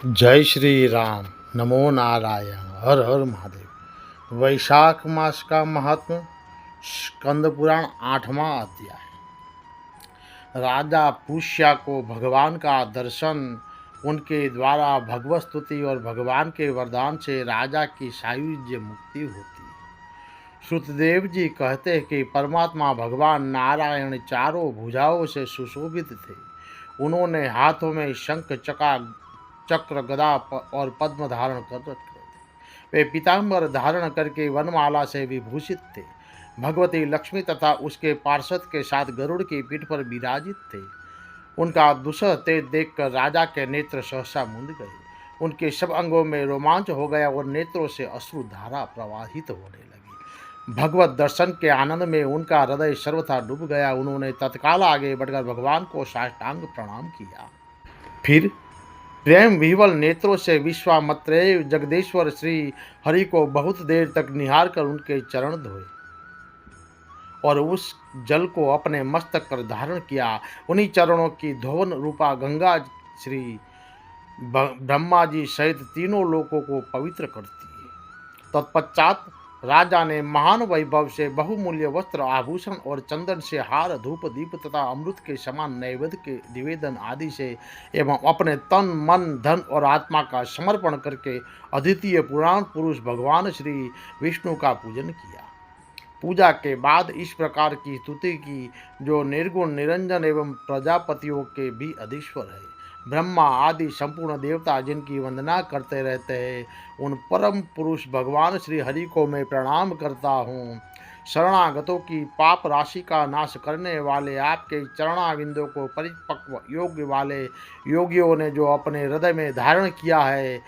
जय श्री राम। नमो नारायण। हर हर महादेव। वैशाख मास का महात्म। स्कंद पुराण 8वां अध्याय। राजा पुष्या को भगवान का दर्शन, उनके द्वारा भगवत स्तुति और भगवान के वरदान से राजा की सायुज्य मुक्ति होती है। श्रुतदेव जी कहते हैं कि परमात्मा भगवान नारायण चारों भुजाओं से सुशोभित थे। उन्होंने हाथों में शंख चक्र गदा और पद्म धारण कर रखे थे। वे पीताम्बर धारण करके वनमाला से विभूषित थे। भगवती लक्ष्मी तथा उसके पार्षद के साथ गरुड़ की पीठ पर विराजित थे। उनका दुसह तेज देखकर राजा के नेत्र सहसा मूंद गए। उनके सब अंगों में रोमांच हो गया और नेत्रों से अश्रु धारा प्रवाहित होने लगी। भगवत दर्शन के आनंद में उनका हृदय सर्वथा डूब गया। उन्होंने तत्काल आगे बढ़कर भगवान को साष्टांग प्रणाम किया। फिर प्रेम विह्वल नेत्रों से विश्वामित्रेय जगदीश्वर श्री हरि को बहुत देर तक निहार कर उनके चरण धोए और उस जल को अपने मस्तक पर धारण किया। उन्हीं चरणों की धोवन रूपा गंगा श्री ब्रह्मा जी सहित तीनों लोकों को पवित्र करती है। तत्पश्चात राजा ने महान वैभव से बहुमूल्य वस्त्र आभूषण और चंदन से हार धूप दीप तथा अमृत के समान नैवेद्य के निवेदन आदि से एवं अपने तन मन धन और आत्मा का समर्पण करके अद्वितीय पुराण पुरुष भगवान श्री विष्णु का पूजन किया। पूजा के बाद इस प्रकार की स्तुति की, जो निर्गुण निरंजन एवं प्रजापतियों के भी अधीश्वर है, ब्रह्मा आदि संपूर्ण देवता जिनकी वंदना करते रहते हैं, उन परम पुरुष भगवान श्री हरि को मैं प्रणाम करता हूँ। शरणागतों की पाप राशि का नाश करने वाले आपके चरणाविंदों को परिपक्व योग्य वाले योगियों ने जो अपने हृदय में धारण किया है,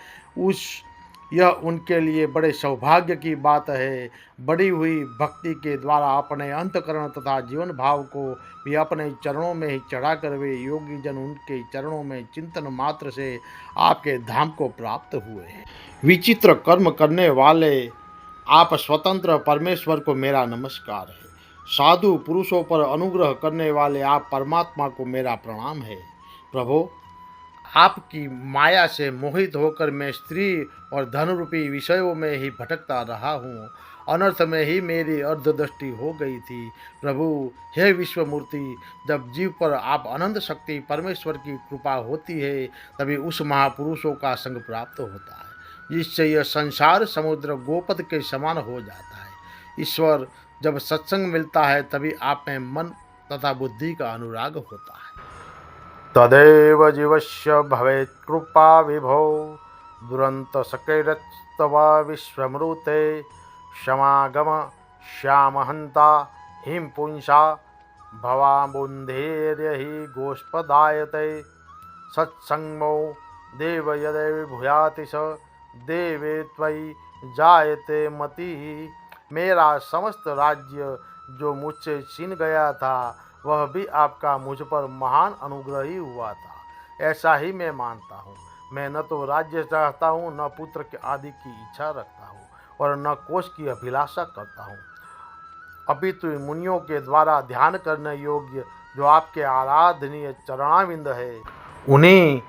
यह उनके लिए बड़े सौभाग्य की बात है। बढ़ी हुई भक्ति के द्वारा अपने अंतकरण तथा जीवन भाव को भी अपने चरणों में ही चढ़ाकर वे योगी जन उनके चरणों में चिंतन मात्र से आपके धाम को प्राप्त हुए हैं। विचित्र कर्म करने वाले आप स्वतंत्र परमेश्वर को मेरा नमस्कार है। साधु पुरुषों पर अनुग्रह करने वाले आप परमात्मा को मेरा प्रणाम है। प्रभो, आपकी माया से मोहित होकर मैं स्त्री और धन रूपी विषयों में ही भटकता रहा हूँ। अनर्थ में ही मेरी अर्धदृष्टि हो गई थी। प्रभु, हे विश्वमूर्ति, जब जीव पर आप अनंत शक्ति परमेश्वर की कृपा होती है, तभी उस महापुरुषों का संग प्राप्त होता है, जिससे यह संसार समुद्र गोपद के समान हो जाता है। ईश्वर, जब सत्संग मिलता है, तभी आप में मन तथा बुद्धि का अनुराग होता है। तदेव जीवस्य भवेत् कृपा विभो दुरंत सकैरस्तव विश्वमृते समागम श्यामहंता हिम पुंसा भवाबुन्धेर्यहि गोष्पदायते सत्संगमो देव यदेव भूयाति स देवे त्वयि जायते मति। मेरा समस्त राज्य जो मुझसे छीन गया था, वह भी आपका मुझ पर महान अनुग्रह ही हुआ था, ऐसा ही मैं मानता हूँ। मैं न तो राज्य चाहता हूँ, न पुत्र के आदि की इच्छा रखता हूँ और न कोष की अभिलाषा करता हूँ। अपितु मुनियों के द्वारा ध्यान करने योग्य जो आपके आराधनीय चरणाविंद है, उन्हीं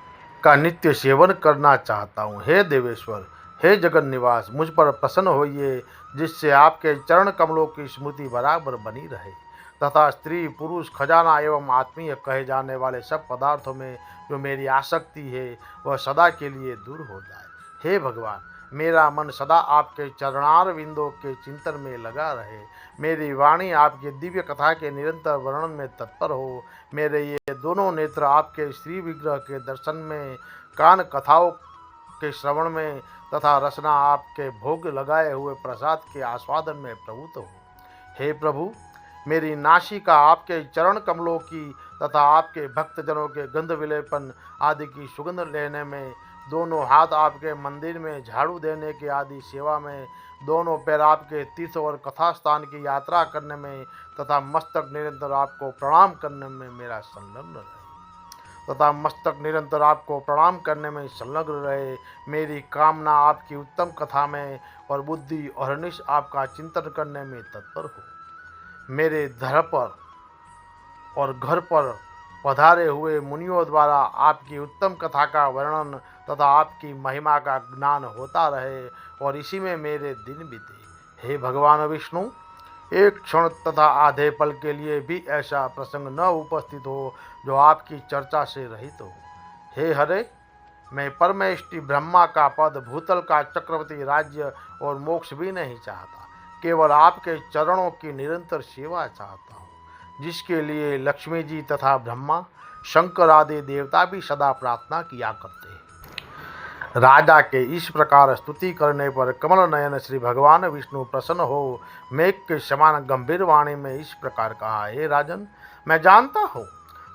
का नित्य सेवन करना चाहता हूँ। हे देवेश्वर, हे जगन निवास, मुझ पर प्रसन्न होइए, जिससे आपके चरण कमलों की स्मृति बराबर बनी रहे तथा स्त्री पुरुष खजाना एवं आत्मीय कहे जाने वाले सब पदार्थों में जो मेरी आसक्ति है, वह सदा के लिए दूर हो जाए। हे भगवान, मेरा मन सदा आपके चरणार विंदों के चिंतन में लगा रहे। मेरी वाणी आपके दिव्य कथा के निरंतर वर्णन में तत्पर हो। मेरे ये दोनों नेत्र आपके श्री विग्रह के दर्शन में, कान कथाओं के श्रवण में तथा रसना आपके भोग लगाए हुए प्रसाद के आस्वादन में प्रभुत हो। हे प्रभु, मेरी नासिका आपके चरण कमलों की तथा आपके भक्तजनों के गंध विलेपन आदि की सुगंध लेने में, दोनों हाथ आपके मंदिर में झाड़ू देने के आदि सेवा में, दोनों पैर आपके तीर्थ और कथा स्थान की यात्रा करने में तथा मस्तक निरंतर आपको प्रणाम करने में मेरा संलग्न रहे। मेरी कामना आपकी उत्तम कथा में और बुद्धि और निश आपका चिंतन करने में तत्पर हो। मेरे धर पर और घर पर पधारे हुए मुनियों द्वारा आपकी उत्तम कथा का वर्णन तथा आपकी महिमा का ज्ञान होता रहे और इसी में मेरे दिन बीते। हे भगवान विष्णु, एक क्षण तथा आधे पल के लिए भी ऐसा प्रसंग न उपस्थित हो जो आपकी चर्चा से रहित हो। हे हरे, मैं परमेष्टि ब्रह्मा का पद, भूतल का चक्रवर्ती राज्य और मोक्ष भी नहीं चाहता, केवल आपके चरणों की निरंतर सेवा चाहता हूँ, जिसके लिए लक्ष्मी जी तथा ब्रह्मा, शंकर आदि देवता भी सदा प्रार्थना किया करते हैं। राजा के इस प्रकार स्तुति करने पर कमल नयन श्री भगवान विष्णु प्रसन्न हो मेघ के समान गंभीर वाणी में इस प्रकार कहा, हे राजन, मैं जानता हूँ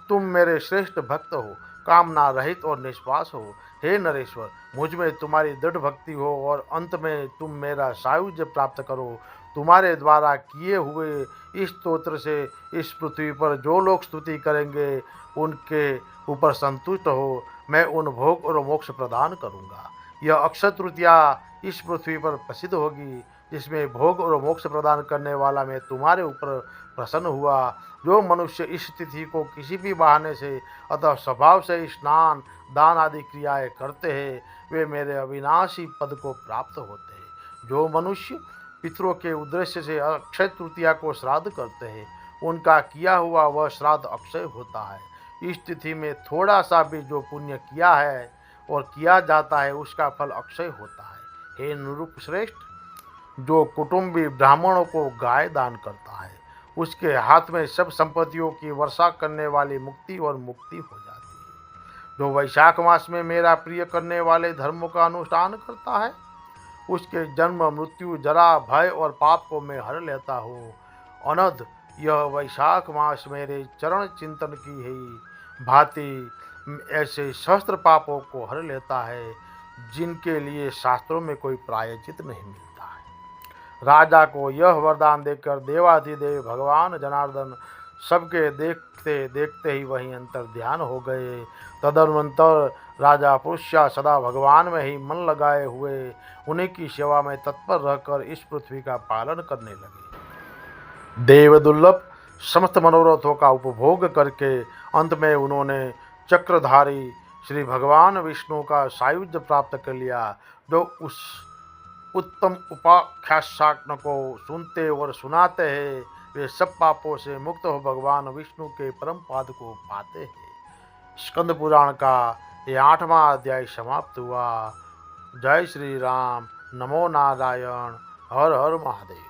तुम मेरे श्रेष्ठ भक्त हो, कामना रहित और निष्पास हो। हे नरेश्वर, मुझ में तुम्हारी दृढ़ भक्ति हो और अंत में तुम मेरा सायुज्य प्राप्त करो। तुम्हारे द्वारा किए हुए इस स्तोत्र से इस पृथ्वी पर जो लोग स्तुति करेंगे उनके ऊपर संतुष्ट हो मैं उन भोग और मोक्ष प्रदान करूँगा। यह अक्षय तृतीया इस पृथ्वी पर प्रसिद्ध होगी, जिसमें भोग और मोक्ष प्रदान करने वाला मैं तुम्हारे ऊपर प्रसन्न हुआ। जो मनुष्य इस तिथि को किसी भी बहाने से अतः स्वभाव से स्नान दान आदि क्रियाएं करते हैं, वे मेरे अविनाशी पद को प्राप्त होते हैं। जो मनुष्य पितरों के उद्देश्य से अक्षय तृतीया को श्राद्ध करते हैं, उनका किया हुआ वह श्राद्ध अक्षय होता है। इस तिथि में थोड़ा सा भी जो पुण्य किया है और किया जाता है, उसका फल अक्षय होता है। हे नृप श्रेष्ठ, जो कुटुंबी ब्राह्मणों को गाय दान करता है, उसके हाथ में सब संपत्तियों की वर्षा करने वाली मुक्ति और मुक्ति हो जाती है। जो वैशाख मास में मेरा प्रिय करने वाले धर्मों का अनुष्ठान करता है, उसके जन्म मृत्यु जरा भय और पाप को मैं हर लेता हूँ। अनध यह वैशाख मास मेरे चरण चिंतन की ही भांति ऐसे सहस्त्र पापों को हर लेता है, जिनके लिए शास्त्रों में कोई प्रायश्चित नहीं मिलता है। राजा को यह वरदान देकर देवाधिदेव भगवान जनार्दन सबके देखते देखते ही वहीं अंतर ध्यान हो गए। तदनंतर राजा पुरुष्या सदा भगवान में ही मन लगाए हुए उन्हीं की सेवा में तत्पर रहकर इस पृथ्वी का पालन करने लगे। देव दुर्लभ समस्त मनोरथों का उपभोग करके अंत में उन्होंने चक्रधारी श्री भगवान विष्णु का सायुज्य प्राप्त कर लिया। जो उस उत्तम उपाख्यान को सुनते और सुनाते हैं, वे सब पापों से मुक्त हो भगवान विष्णु के परम पाद को पाते हैं। स्कंद पुराण का ये 8वां अध्याय समाप्त हुआ। जय श्री राम। नमो नारायण। हर हर महादेव।